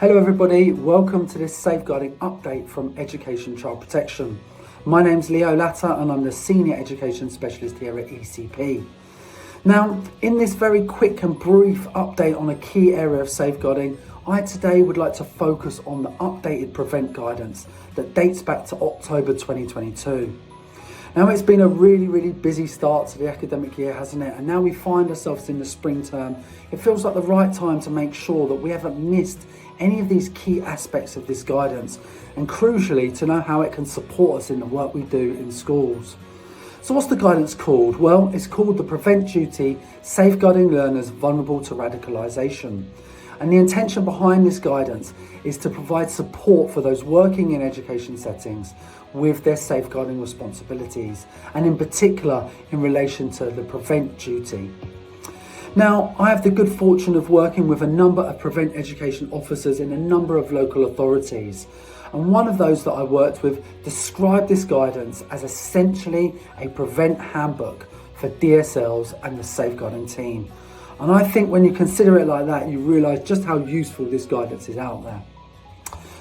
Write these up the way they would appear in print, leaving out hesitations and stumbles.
Hello everybody, welcome to this safeguarding update from Education Child Protection. My name's Leo Latta and I'm the Senior Education Specialist here at ECP. Now, in this very quick and brief update on a key area of safeguarding, I today would like to focus on the updated Prevent guidance that dates back to October 2022. Now, it's been a really busy start to the academic year, hasn't it? And now we find ourselves in the spring term. It feels like the right time to make sure that we haven't missed any of these key aspects of this guidance, and crucially to know how it can support us in the work we do in schools. So what's the guidance called? Well, it's called the Prevent Duty, Safeguarding Learners Vulnerable to Radicalisation. And the intention behind this guidance is to provide support for those working in education settings with their safeguarding responsibilities, and in particular in relation to the Prevent Duty. Now, I have the good fortune of working with a number of Prevent education officers in a number of local authorities. And one of those that I worked with described this guidance as essentially a Prevent handbook for DSLs and the safeguarding team. And I think when you consider it like that, you realise just how useful this guidance is out there.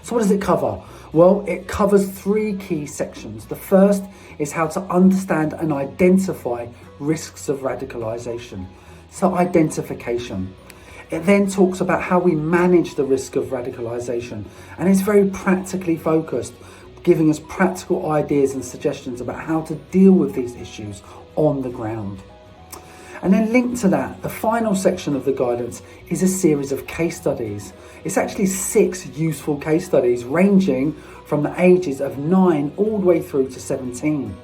So what does it cover? Well, it covers three key sections. The first is how to understand and identify risks of radicalisation. So identification. It then talks about how we manage the risk of radicalisation, and it's very practically focused, giving us practical ideas and suggestions about how to deal with these issues on the ground. And then linked to that, the final section of the guidance is a series of case studies. It's actually 6 useful case studies ranging from the ages of 9 all the way through to 17.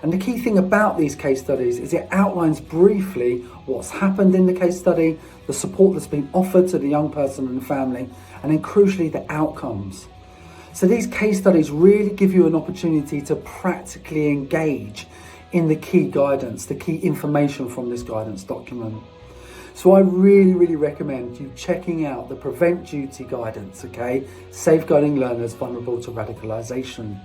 And the key thing about these case studies is it outlines briefly what's happened in the case study, the support that's been offered to the young person and the family, and then crucially the outcomes. So these case studies really give you an opportunity to practically engage in the key guidance, the key information from this guidance document. So I really recommend you checking out the Prevent Duty guidance, okay? Safeguarding learners vulnerable to radicalisation.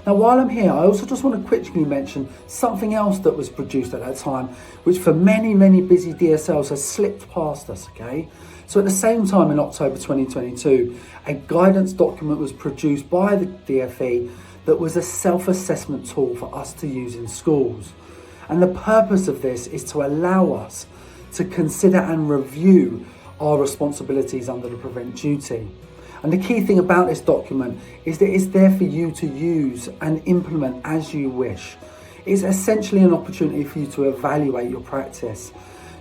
Now, while I'm here, I also just want to quickly mention something else that was produced at that time, which for many busy DSLs has slipped past us, okay? So at the same time in October 2022, a guidance document was produced by the DFE that was a self-assessment tool for us to use in schools. And the purpose of this is to allow us to consider and review our responsibilities under the Prevent Duty. And the key thing about this document is that it's there for you to use and implement as you wish. It's essentially an opportunity for you to evaluate your practice.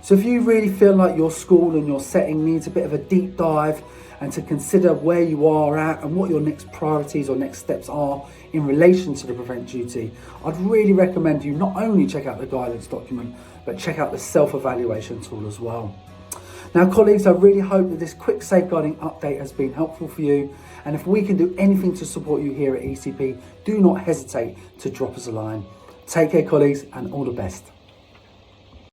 So if you really feel like your school and your setting needs a bit of a deep dive and to consider where you are at and what your next priorities or next steps are in relation to the Prevent Duty, I'd really recommend you not only check out the guidance document, but check out the self-evaluation tool as well. Now, colleagues, I really hope that this quick safeguarding update has been helpful for you. And if we can do anything to support you here at ECP, do not hesitate to drop us a line. Take care, colleagues, and all the best.